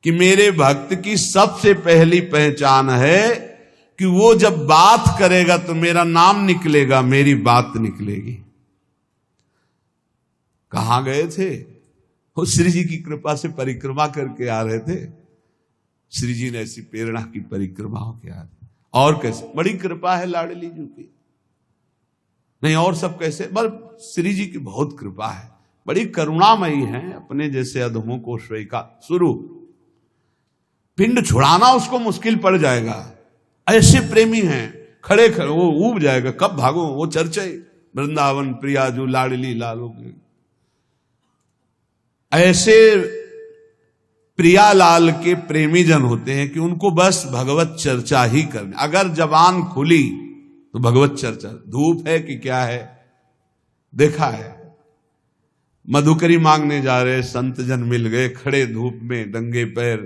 कि मेरे भक्त की सबसे पहली पहचान है कि वो जब बात करेगा तो मेरा नाम निकलेगा, मेरी बात निकलेगी। कहां गए थे वो? श्री जी की कृपा से परिक्रमा करके आ रहे थे। श्री जी ने ऐसी प्रेरणा की परिक्रमा होके आ रहे। और कैसे? बड़ी कृपा है लाडली जी की। नहीं और सब कैसे? बस श्री जी की बहुत कृपा है, बड़ी करुणामयी है। अपने जैसे अधमों को स्वीका शुरू पिंड छुड़ाना उसको मुश्किल पड़ जाएगा। ऐसे प्रेमी हैं, खड़े खड़े वो ऊब जाएगा, कब भागो। वो चर्चा वृंदावन प्रियाजू लाडली लालो की। ऐसे प्रियालाल के प्रेमी जन होते हैं कि उनको बस भगवत चर्चा ही करनी। अगर जबान खुली तो भगवत चर्चा। धूप है कि क्या है? देखा है, मधुकरी मांगने जा रहे संत जन मिल गए, खड़े धूप में नंगे पैर,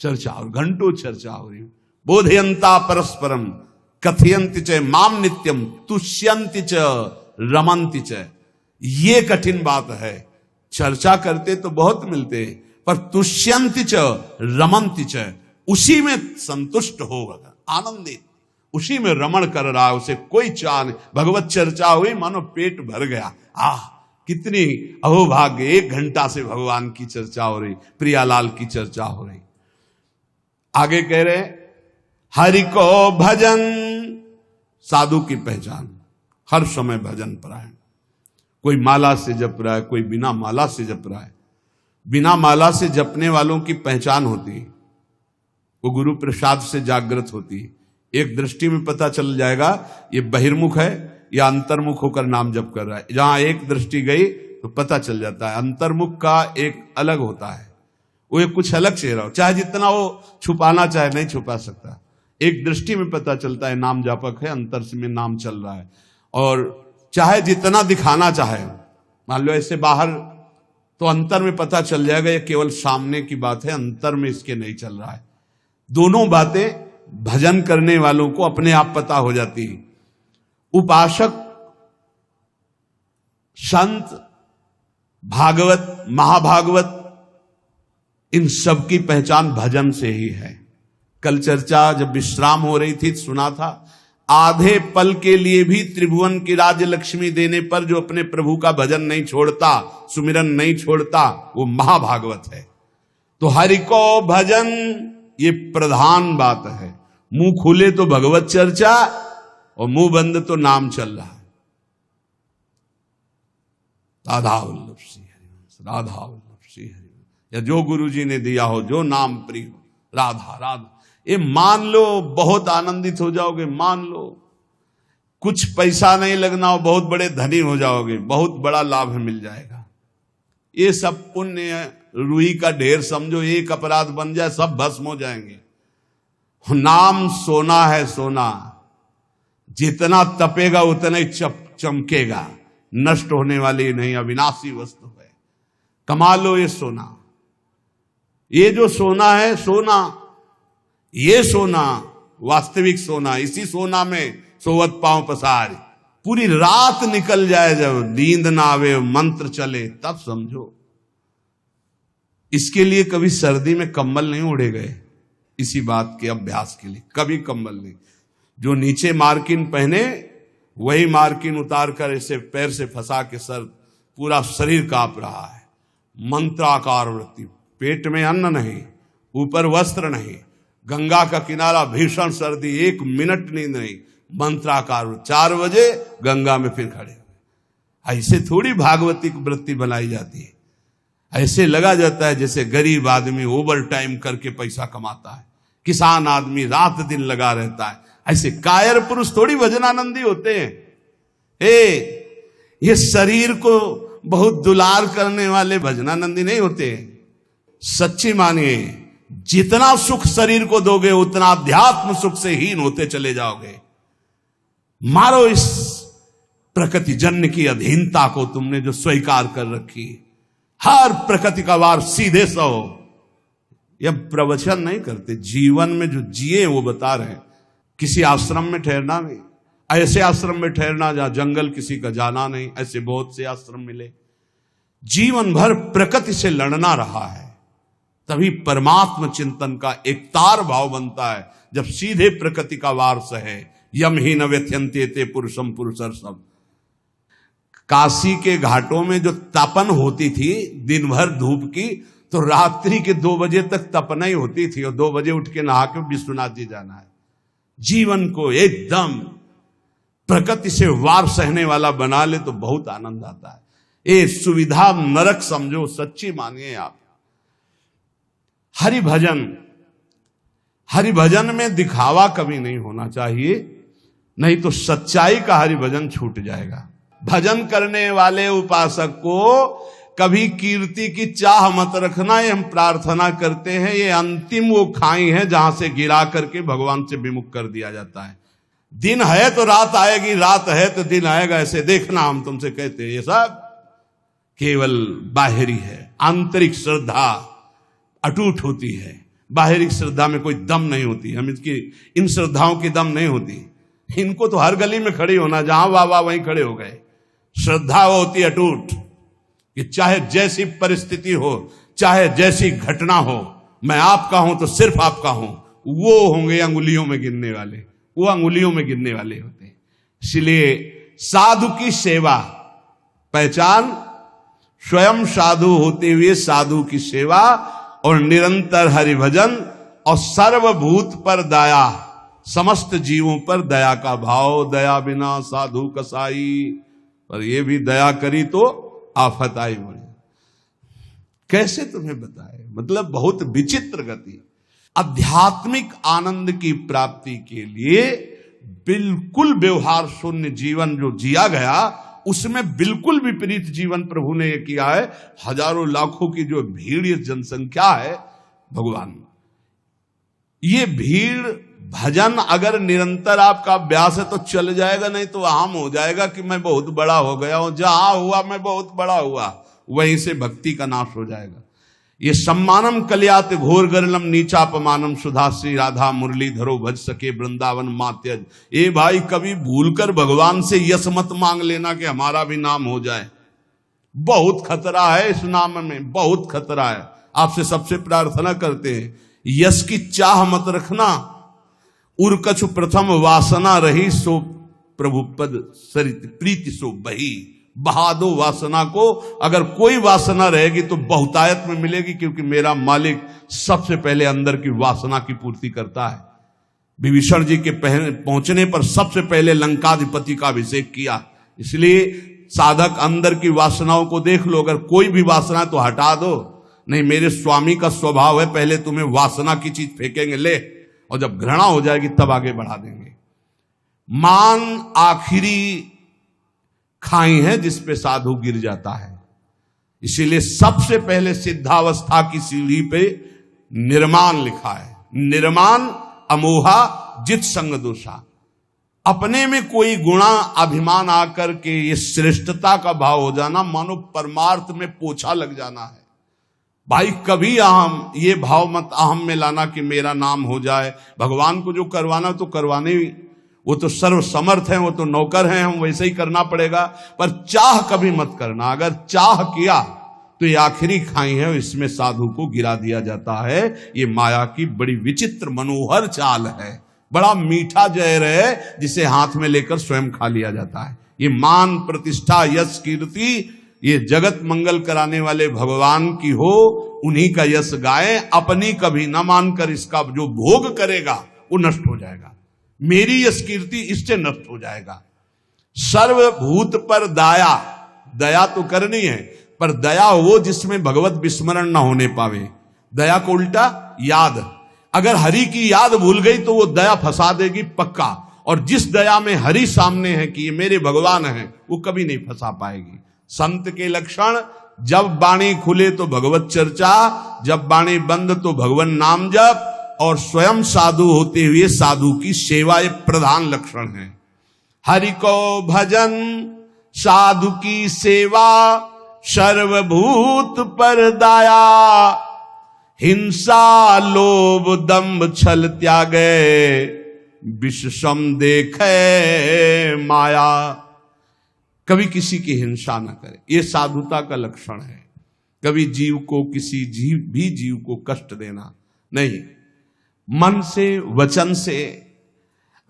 चर्चा और घंटों चर्चा हो रही। बोधयंता परस्परम कथयंति च माम नित्यम तुष्यंति च रमंति च। ये कठिन बात है। चर्चा करते तो बहुत मिलते हैं, पर तुष्यंति च रमंति च, उसी में संतुष्ट होगा, आनंदित, उसी में रमण कर रहा है, उसे कोई चाह नहीं। भगवत चर्चा हुई मानो पेट भर गया। कितनी अहोभाग्य, 1 घंटा से भगवान की चर्चा हो रही, प्रियालाल की चर्चा हो रही। आगे कह रहे हरि को भजन, साधु की पहचान हर समय भजन परायण। कोई माला से जप रहा है, कोई बिना माला से जप रहा है। बिना माला से जपने वालों की पहचान होती है, वो गुरु प्रसाद से जागृत होती है। एक दृष्टि में पता चल जाएगा ये बहिर्मुख है या अंतर्मुख होकर नाम जप कर रहा है। जहां एक दृष्टि गई तो पता चल जाता है। अंतर्मुख का एक अलग होता है, वो एक कुछ अलग चेहरा हो, चाहे जितना वो छुपाना चाहे नहीं छुपा सकता। एक दृष्टि में पता चलता है नाम जापक है, अंतर में नाम चल रहा है। और चाहे जितना दिखाना चाहे, मान लो ऐसे बाहर, तो अंतर में पता चल जाएगा ये केवल सामने की बात है, अंतर में इसके नहीं चल रहा है। दोनों बातें भजन करने वालों को अपने आप पता हो जाती है। उपासक, संत, भागवत, महाभागवत, इन सब की पहचान भजन से ही है। कल चर्चा जब विश्राम हो रही थी सुना था, आधे पल के लिए भी त्रिभुवन की राज्य लक्ष्मी देने पर जो अपने प्रभु का भजन नहीं छोड़ता, सुमिरन नहीं छोड़ता, वो महाभागवत है। तो हरि को भजन ये प्रधान बात है। मुंह खुले तो भगवत चर्चा और मुंह बंद तो नाम चल रहा है। राधा वल्लभ श्री हरिवंश, राधा वल्लभ श्री हरिवंश, या जो गुरु जी ने दिया हो, जो नाम प्रिय हो, राधा राधा, ये मान लो, बहुत आनंदित हो जाओगे। मान लो कुछ पैसा नहीं लगना हो, बहुत बड़े धनी हो जाओगे, बहुत बड़ा लाभ मिल जाएगा। ये सब पुण्य रुई का ढेर समझो, एक अपराध बन जाए सब भस्म हो जाएंगे। नाम सोना है, सोना जितना तपेगा उतना ही चमकेगा, नष्ट होने वाली नहीं, अविनाशी वस्तु है। कमा लो ये सोना। ये जो सोना है, सोना, ये सोना वास्तविक सोना, इसी सोना में सोवत पांव पसार। पूरी रात निकल जाए, जब नींद ना आवे, मंत्र चले, तब समझो। इसके लिए कभी सर्दी में कंबल नहीं ओढ़े गए, इसी बात के अभ्यास के लिए कभी कंबल नहीं। जो नीचे मार्किन पहने वही मार्किन उतार कर ऐसे पैर से फंसा के सर, पूरा शरीर कांप रहा है। मंत्राकार वृत्ति, पेट में अन्न नहीं, ऊपर वस्त्र नहीं, गंगा का किनारा, भीषण सर्दी, 1 मिनट नींद नहीं, मंत्राकार। 4 बजे गंगा में फिर खड़े। ऐसे थोड़ी भागवती की वृत्ति बनाई जाती है। ऐसे लगा जाता है जैसे गरीब आदमी ओवर टाइम करके पैसा कमाता है, किसान आदमी रात दिन लगा रहता है। ऐसे कायर पुरुष थोड़ी भजनानंदी होते हैं। ये शरीर को बहुत दुलार करने वाले भजनानंदी नहीं होते। सच्ची मानिए, जितना सुख शरीर को दोगे उतना अध्यात्म सुख से हीन होते चले जाओगे। मारो इस प्रकृति जन्य की अधीनता को, तुमने जो स्वीकार कर रखी। हर प्रकृति का वार सीधे सो। यह प्रवचन नहीं करते, जीवन में जो जिए वो बता रहे हैं। किसी आश्रम में ठहरना नहीं, ऐसे आश्रम में ठहरना जहां जंगल किसी का जाना नहीं, ऐसे बहुत से आश्रम मिले। जीवन भर प्रकृति से लड़ना रहा है, तभी परमात्म चिंतन का एक तार भाव बनता है। जब सीधे प्रकृति का वार सहे, यम ही न व्यथ्यंते ते पुरुषम पुरुषर सब। काशी के घाटों में जो तपन होती थी दिन भर धूप की, तो रात्रि के 2 बजे तक तपना ही होती थी, और 2 बजे उठ के नहा के विश्वनाथ जी जाना है। जीवन को एकदम प्रकृति से वार सहने वाला बना ले तो बहुत आनंद आता है। ये सुविधा नरक समझो, सच्ची मानिए आप। हरि भजन में दिखावा कभी नहीं होना चाहिए, नहीं तो सच्चाई का हरि भजन छूट जाएगा। भजन करने वाले उपासक को कभी कीर्ति की चाह मत रखना, ये हम प्रार्थना करते हैं। ये अंतिम वो खाई है जहां से गिरा करके भगवान से विमुख कर दिया जाता है। दिन है तो रात आएगी, रात है तो दिन आएगा, ऐसे देखना हम तुमसे कहते हैं। ये सब केवल बाहरी है। आंतरिक श्रद्धा अटूट होती है, बाहरी श्रद्धा में कोई दम नहीं होती। हम इन श्रद्धाओं की दम नहीं होती। इनको तो हर गली में खड़ी होना, जहां वाह वहीं खड़े हो गए। श्रद्धा वो होती अटूट कि चाहे जैसी परिस्थिति हो, चाहे जैसी घटना हो, मैं आपका हूं तो सिर्फ आपका हूं। वो होंगे अंगुलियों में गिनने वाले, वो अंगुलियों में गिनने वाले होते हैं। इसलिए साधु की सेवा पहचान, स्वयं साधु होते हुए साधु की सेवा, और निरंतर हरिभजन, और सर्वभूत पर दया, समस्त जीवों पर दया का भाव। दया बिना साधु कसाई, पर ये भी दया करी तो आफत आई बड़ी। कैसे तुम्हें बताए, मतलब बहुत विचित्र गति। आध्यात्मिक आनंद की प्राप्ति के लिए बिल्कुल व्यवहार शून्य जीवन जो जिया गया, उसमें बिल्कुल विपरीत जीवन प्रभु ने किया है। हजारों लाखों की जो भीड़, ये जनसंख्या है भगवान, ये भीड़ भजन अगर निरंतर आपका अभ्यास है तो चल जाएगा, नहीं तो आम हो जाएगा कि मैं बहुत बड़ा हो गया हूं। जहां हुआ मैं बहुत बड़ा हुआ, वहीं से भक्ति का नाश हो जाएगा। ये सम्मानम कल्यात घोर गरलम नीचापमानम सुधा श्री राधा मुरलीधरो भज सके वृंदावन मात्यज। ए भाई, कभी भूलकर भगवान से यश मत मांग लेना कि हमारा भी नाम हो जाए। बहुत खतरा है इस नाम में, बहुत खतरा है। आपसे सबसे प्रार्थना करते हैं, यश की चाह मत रखना। उर्कछु प्रथम वासना रही, सो प्रभु पद सरित प्रीति सो बही। बहा दो वासना को। अगर कोई वासना रहेगी तो बहुतायत में मिलेगी, क्योंकि मेरा मालिक सबसे पहले अंदर की वासना की पूर्ति करता है। विभीषण जी के पहुंचने पर सबसे पहले लंकाधिपति का अभिषेक किया। इसलिए साधक अंदर की वासनाओं को देख लो। अगर कोई भी वासना तो हटा दो। नहीं, मेरे स्वामी का स्वभाव है, पहले तुम्हें वासना की चीज फेंकेंगे, ले, और जब घृणा हो जाएगी तब आगे बढ़ा देंगे। मान आखिरी खाई है जिस पे साधु गिर जाता है। इसीलिए सबसे पहले सिद्धावस्था की सीढ़ी पे निर्माण लिखा है। निर्माण अमोहा जित संग दोषा। अपने में कोई गुणा अभिमान आकर के ये श्रेष्ठता का भाव हो जाना, मानो परमार्थ में पोछा लग जाना है। भाई, कभी अहम, ये भाव मत अहम में लाना कि मेरा नाम हो जाए। भगवान को जो करवाना तो करवाने, वो तो सर्व समर्थ हैं, वो तो नौकर हैं, हम वैसे ही करना पड़ेगा। पर चाह कभी मत करना। अगर चाह किया तो ये आखिरी खाई है, इसमें साधु को गिरा दिया जाता है। ये माया की बड़ी विचित्र मनोहर चाल है, बड़ा मीठा जहर है, जिसे हाथ में लेकर स्वयं खा लिया जाता है। ये मान, प्रतिष्ठा, यश, कीर्ति, ये जगत मंगल कराने वाले भगवान की हो, उन्हीं का यश गाए। अपनी कभी न मानकर इसका जो भोग करेगा वो नष्ट हो जाएगा। मेरी यश कीर्ति इससे नष्ट हो जाएगा। सर्वभूत पर दया, दया तो करनी है, पर दया वो जिसमें भगवत विस्मरण न होने पावे। दया को उल्टा याद, अगर हरि की याद भूल गई तो वो दया फंसा देगी पक्का। और जिस दया में हरि सामने है कि ये मेरे भगवान हैं, वो कभी नहीं फंसा पाएगी। संत के लक्षण, जब वाणी खुले तो भगवत चर्चा, जब वाणी बंद तो भगवान नाम जप, और स्वयं साधु होते हुए साधु की सेवा ये प्रधान लक्षण है। हरि को भजन, साधु की सेवा, सर्वभूत पर दया, हिंसा लोभ दंभ छल त्यागे, विषम देखे माया। कभी किसी की हिंसा न करे, ये साधुता का लक्षण है। कभी जीव को, किसी जीव को कष्ट देना नहीं। मन से, वचन से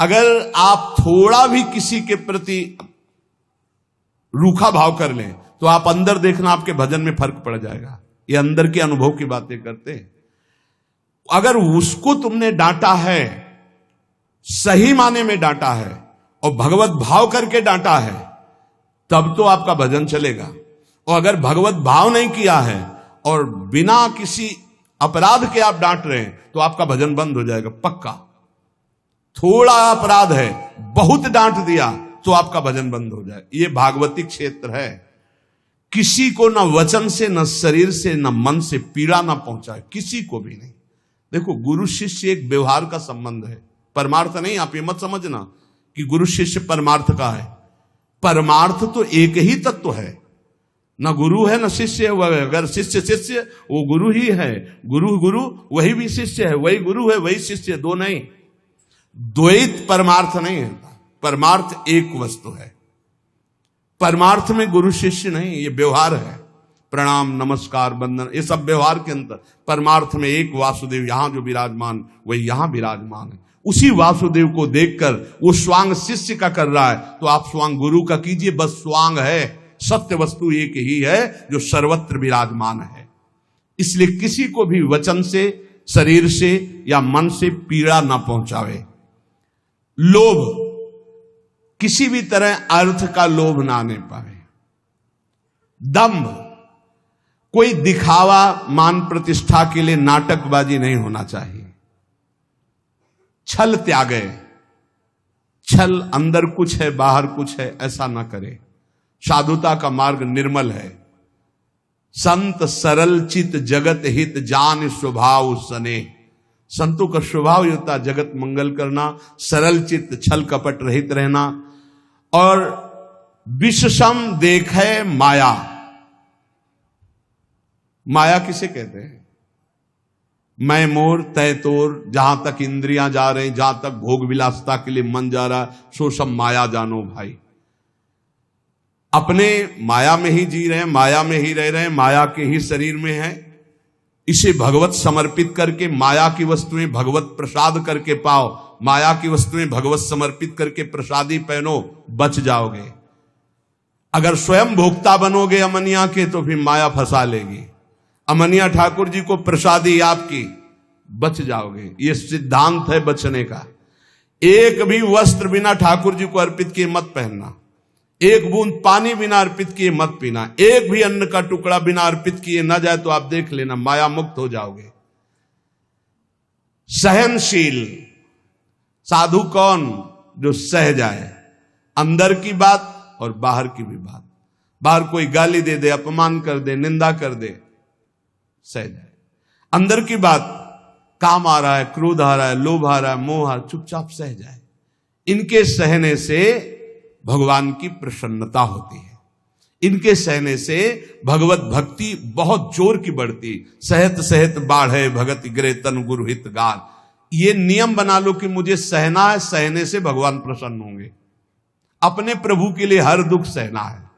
अगर आप थोड़ा भी किसी के प्रति रूखा भाव कर लें तो आप अंदर देखना आपके भजन में फर्क पड़ जाएगा। ये अंदर के अनुभव की बातें करते हैं। अगर उसको तुमने डांटा है, सही माने में डांटा है और भगवत भाव करके डांटा है, तब तो आपका भजन चलेगा। और अगर भगवत भाव नहीं किया है और बिना किसी अपराध के आप डांट रहे हैं तो आपका भजन बंद हो जाएगा पक्का। थोड़ा अपराध है, बहुत डांट दिया तो आपका भजन बंद हो जाए। ये भागवती क्षेत्र है। किसी को न वचन से, न शरीर से, न मन से पीड़ा ना पहुंचाए, किसी को भी नहीं। देखो, गुरु शिष्य एक व्यवहार का संबंध है, परमार्थ नहीं। आप ये मत समझना कि गुरु शिष्य परमार्थ का है। परमार्थ तो एक ही तत्व है, न गुरु है न शिष्य है। अगर शिष्य शिष्य, वो गुरु ही है। गुरु गुरु, वही भी शिष्य है, वही गुरु है, वही शिष्य, दो नहीं। द्वैत परमार्थ नहीं है। परमार्थ एक वस्तु है। परमार्थ में गुरु शिष्य नहीं, ये व्यवहार है। प्रणाम, नमस्कार, वंदन, ये सब व्यवहार के अंदर। परमार्थ में एक वासुदेव यहां जो विराजमान, वही यहां विराजमान है। उसी वासुदेव को देखकर वो स्वांग शिष्य का कर रहा है तो आप स्वांग गुरु का कीजिए। बस स्वांग है, सत्य वस्तु एक ही है जो सर्वत्र विराजमान है। इसलिए किसी को भी वचन से, शरीर से या मन से पीड़ा ना पहुंचावे। लोभ, किसी भी तरह अर्थ का लोभ ना आने पाए। दंभ, कोई दिखावा, मान प्रतिष्ठा के लिए नाटकबाजी नहीं होना चाहिए। छल त्यागे। छल अंदर कुछ है, बाहर कुछ है, ऐसा ना करे। साधुता का मार्ग निर्मल है। संत सरल चित जगत हित जान स्वभाव सने। संतों का स्वभाव ही होता जगत मंगल करना, सरल चित्त, छल कपट रहित रहना। और विषसम देखे माया। माया किसे कहते हैं? मैं मोर तय तोर, जहां तक इंद्रियां जा रही, जहां तक भोग विलासता के लिए मन जा रहा, सो सब माया जानो भाई। अपने माया में ही जी रहे हैं, माया में ही रह रहे हैं, माया के ही शरीर में है। इसे भगवत समर्पित करके माया की वस्तुएं भगवत प्रसाद करके पाओ। माया की वस्तुएं भगवत समर्पित करके प्रसादी पहनो, बच जाओगे। अगर स्वयं भोक्ता बनोगे अमनिया के तो फिर माया फंसा लेगी। अमनिया ठाकुर जी को प्रसादी आपकी, बच जाओगे। ये सिद्धांत है बचने का। एक भी वस्त्र बिना ठाकुर जी को अर्पित किए मत पहनना। एक बूंद पानी बिना अर्पित किए मत पीना। एक भी अन्न का टुकड़ा बिना अर्पित किए न जाए तो आप देख लेना, माया मुक्त हो जाओगे। सहनशील साधु कौन? जो सह जाए, अंदर की बात और बाहर की भी बात। बाहर कोई गाली दे दे, अपमान कर दे, निंदा कर दे, सह जाए। अंदर की बात, काम आ रहा है, क्रोध आ रहा है, लोभ आ रहा है, मोह आ रहा है, चुपचाप सह जाए। इनके सहने से भगवान की प्रसन्नता होती है। इनके सहने से भगवत भक्ति बहुत जोर की बढ़ती। सहत सहत बाढ़े भगत गिरे तन गुरु हित गान। ये नियम बना लो कि मुझे सहना है, सहने से भगवान प्रसन्न होंगे। अपने प्रभु के लिए हर दुख सहना है।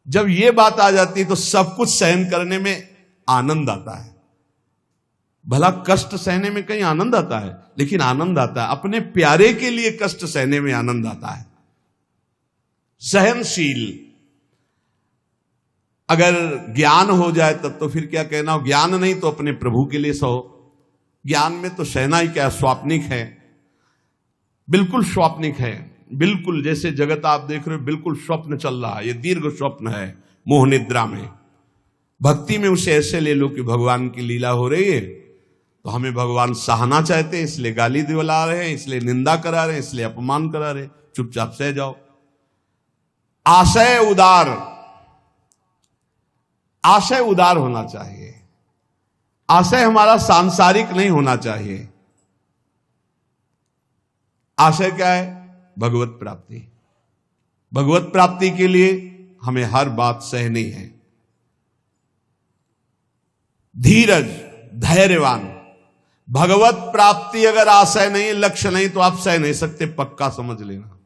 जब ये बात आ जाती है तो सब कुछ सहन करने में आनंद आता है। भला कष्ट सहने में कहीं आनंद आता है? लेकिन आनंद आता है अपने प्यारे के लिए कष्ट सहने में आनंद आता है। सहनशील, अगर ज्ञान हो जाए तब तो फिर क्या कहना हो। ज्ञान नहीं तो अपने प्रभु के लिए सहो। ज्ञान में तो सहना ही क्या, स्वाप्निक है, बिल्कुल स्वाप्निक है। बिल्कुल जैसे जगत आप देख रहे हो, बिल्कुल स्वप्न चल रहा है। ये दीर्घ स्वप्न है मोह निद्रा में। भक्ति में उसे ऐसे ले लो कि भगवान की लीला हो रही है, तो हमें भगवान सहना चाहते हैं, इसलिए गाली दिला रहे हैं, इसलिए निंदा करा रहे हैं, इसलिए अपमान करा रहे हैं। चुपचाप सह जाओ। आशय उदार, आशय उदार होना चाहिए। आशय हमारा सांसारिक नहीं होना चाहिए। आशय क्या है? भगवत प्राप्ति। भगवत प्राप्ति के लिए हमें हर बात सहनी है। धीरज, धैर्यवान। भगवत प्राप्ति अगर आशय नहीं, लक्ष्य नहीं, तो आप सह नहीं सकते, पक्का समझ लेना।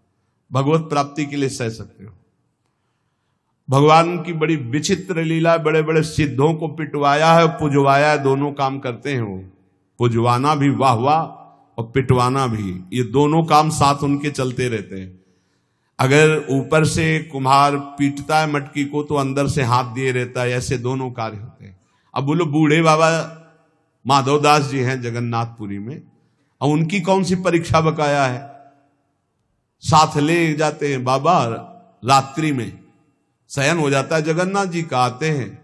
भगवत प्राप्ति के लिए सह सकते हो। भगवान की बड़ी विचित्र लीला, बड़े बड़े सिद्धों को पिटवाया है, पुजवाया है, दोनों काम करते हैं वो। पुजवाना भी वाह वाह और पिटवाना भी, ये दोनों काम साथ उनके चलते रहते हैं। अगर ऊपर से कुम्हार पीटता है मटकी को तो अंदर से हाथ दिए रहता है, ऐसे दोनों कार्य होते हैं। अब बोलो बूढ़े बाबा माधवदास जी हैं जगन्नाथपुरी में, और उनकी कौन सी परीक्षा बकाया है? साथ ले जाते हैं बाबा, रात्रि में शयन हो जाता है जगन्नाथ जी का, आते हैं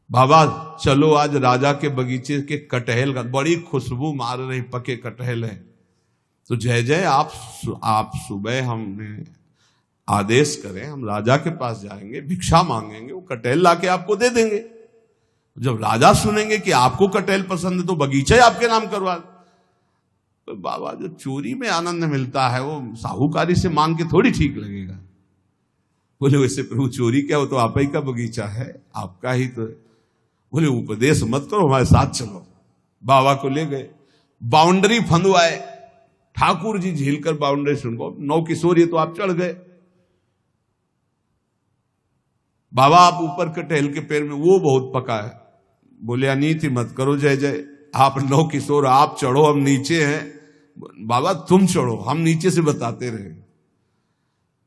बाबा चलो आज राजा के बगीचे के कटहल का, बड़ी खुशबू मार रही, पके कटहल है। तो जय जय आप सुबह हमने आदेश करें, हम राजा के पास जाएंगे, भिक्षा मांगेंगे, वो कटहल लाके आपको दे देंगे। जब राजा सुनेंगे कि आपको कटहल पसंद है तो बगीचा ही आपके नाम करवा। तो बाबा जो चोरी में आनंद मिलता है वो साहूकारी से मांग के थोड़ी ठीक लगेगा। बोले वैसे प्रभु चोरी क्या हो, तो आप ही का बगीचा है, आपका ही तो। बोले उपदेश मत करो, हमारे साथ चलो। बाबा को ले गए, बाउंड्री फंदवाए, ठाकुर जी झील कर बाउंड्री सुनको, 9 किशोर, ये तो आप चढ़ गए। बाबा आप ऊपर कटहल के पेड़ में, वो बहुत पका है। बोले अनीति मत करो जय जय, आप 9 किशोर आप चढ़ो, हम नीचे हैं। बाबा तुम चढ़ो, हम नीचे से बताते रहे।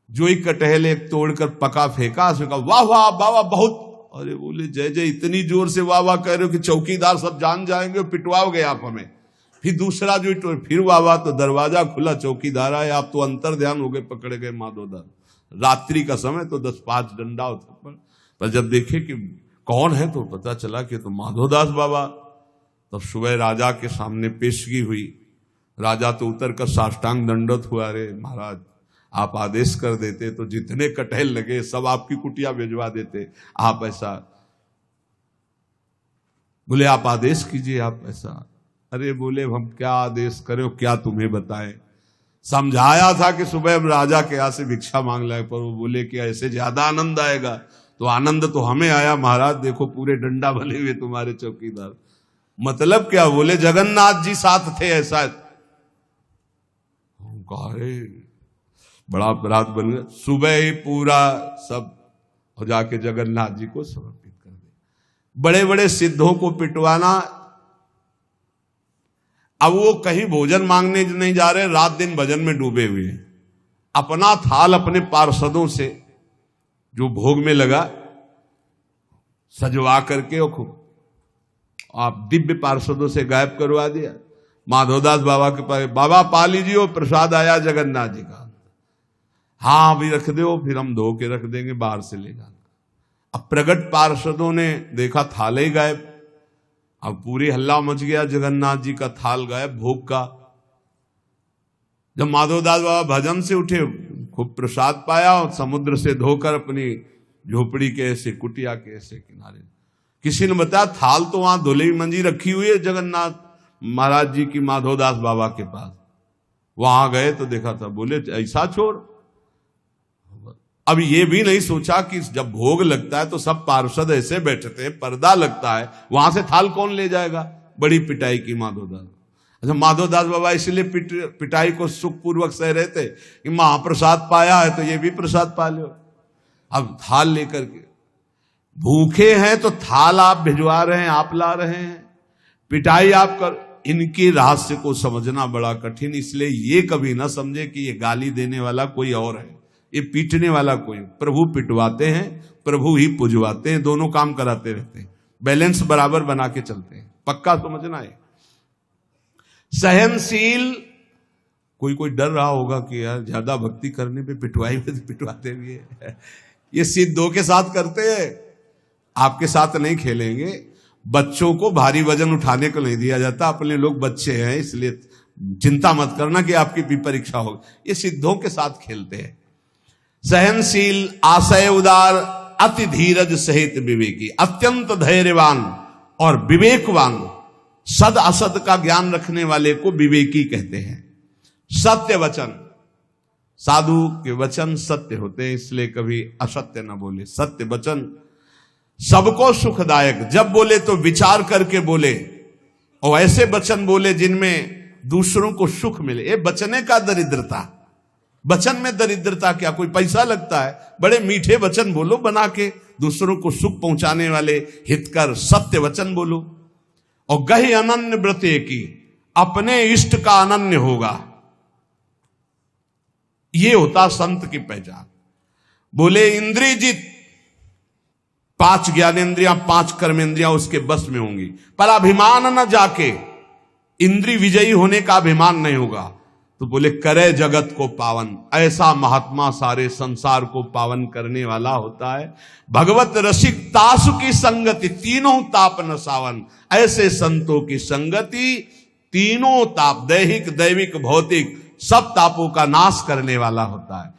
जो ही कटहल एक तोड़कर पका फेंका, उसने कहा वाह वाह बाबा बहुत। अरे बोले जय जय, इतनी जोर से वाह वाह कह रहे हो कि चौकीदार सब जान जाएंगे, पिटवाओगे आप हमें। फिर दूसरा जो फिर वाह वाह, तो दरवाजा खुला, चौकीदार आए, आप तो अंतर ध्यान हो गए, पकड़े गए माधोदास। रात्रि का समय तो 10-5 डंडा होता, पर जब देखे कि कौन है तो पता चला कि तो माधोदास बाबा। तब सुबह राजा के सामने पेशगी हुई। राजा तो उतर कर साष्टांग दंडवत हुआ, अरे महाराज आप आदेश कर देते तो जितने कटहल लगे सब आपकी कुटिया भिजवा देते, आप ऐसा। बोले आप आदेश कीजिए, आप ऐसा। अरे बोले हम क्या आदेश करें, क्या तुम्हें बताएं। समझाया था कि सुबह हम राजा के यहां से भिक्षा मांग लाए, पर वो बोले कि ऐसे ज्यादा आनंद आएगा। तो आनंद तो हमें आया महाराज, देखो पूरे डंडा बने हुए तुम्हारे चौकीदार। मतलब क्या? बोले जगन्नाथ जी साथ थे, ऐसा। बड़ा अपराध बन गया। सुबह ही पूरा सब हो जाके जगन्नाथ जी को समर्पित कर दे। बड़े बड़े सिद्धों को पिटवाना। अब वो कहीं भोजन मांगने नहीं जा रहे, रात दिन भजन में डूबे हुए हैं। अपना थाल अपने पार्षदों से जो भोग में लगा सजवा करके आप दिव्य पार्षदों से गायब करवा दिया। माधवदास बाबा के पास, बाबा पा लीजिए, वो प्रसाद आया जगन्नाथ जी का। हाँ अभी रख दो, फिर हम धो के रख देंगे, बाहर से ले जाना। अब प्रगट पार्षदों ने देखा थाल ही गायब। अब पूरी हल्ला मच गया, जगन्नाथ जी का थाल गायब, भोग का। जब माधवदास बाबा भजन से उठे, खूब प्रसाद पाया और समुद्र से धोकर अपनी झोपड़ी के ऐसे कुटिया के ऐसे किनारे। किसी ने बताया थाल तो वहां धुली मंजी रखी हुई है जगन्नाथ महाराज जी की, माधवदास बाबा के पास। वहां गए तो देखा था। बोले ऐसा छोड़। अब ये भी नहीं सोचा कि जब भोग लगता है तो सब पार्षद ऐसे बैठते हैं, पर्दा लगता है, वहां से थाल कौन ले जाएगा। बड़ी पिटाई की माधवदास। अच्छा माधवदास बाबा इसलिए पिटाई को सुखपूर्वक सह रहे थे कि महाप्रसाद पाया है तो ये भी प्रसाद पा लो। अब थाल लेकर के भूखे हैं तो थाल आप भिजवा रहे हैं, आप ला रहे हैं, पिटाई आप कर। इनके रहस्य को समझना बड़ा कठिन, इसलिए ये कभी ना समझे कि ये गाली देने वाला कोई और है, ये पीटने वाला कोई। प्रभु पिटवाते हैं, प्रभु ही पुजवाते हैं, दोनों काम कराते रहते हैं, बैलेंस बराबर बना के चलते हैं। पक्का समझना है। सहनशील। कोई डर रहा होगा कि यार ज्यादा भक्ति करने पे पिटवाई में पिटवाते भी है। ये सिद्धों के साथ करते हैं, आपके साथ नहीं खेलेंगे। बच्चों को भारी वजन उठाने को नहीं दिया जाता, अपने लोग बच्चे हैं इसलिए चिंता मत करना कि आपकी भी परीक्षा होगी। ये सिद्धों के साथ खेलते हैं। सहनशील, आशय उदार, अति धीरज सहित विवेकी, अत्यंत धैर्यवान और विवेकवान। सद असद का ज्ञान रखने वाले को विवेकी कहते हैं। सत्य वचन, साधु के वचन सत्य होते हैं, इसलिए कभी असत्य न बोले। सत्य वचन सबको सुखदायक, जब बोले तो विचार करके बोले, और ऐसे वचन बोले जिनमें दूसरों को सुख मिले। ये बचने का दरिद्रता, वचन में दरिद्रता क्या, कोई पैसा लगता है? बड़े मीठे वचन बोलो बना के, दूसरों को सुख पहुंचाने वाले हितकर सत्य वचन बोलो। और गहि अनन्य व्रते की, अपने इष्ट का अनन्य होगा, ये होता संत की पहचान। बोले इंद्रियजित, 5 ज्ञानेंद्रियां 5 कर्मेंद्रियां उसके बस में होंगी, पर अभिमान न जाके, इंद्रिय विजयी होने का अभिमान नहीं होगा। तो बोले करे जगत को पावन, ऐसा महात्मा सारे संसार को पावन करने वाला होता है। भगवत रसिक तासु की संगति, तीनों ताप नसावन, ऐसे संतों की संगति तीनों ताप, दैहिक दैविक भौतिक सब तापों का नाश करने वाला होता है।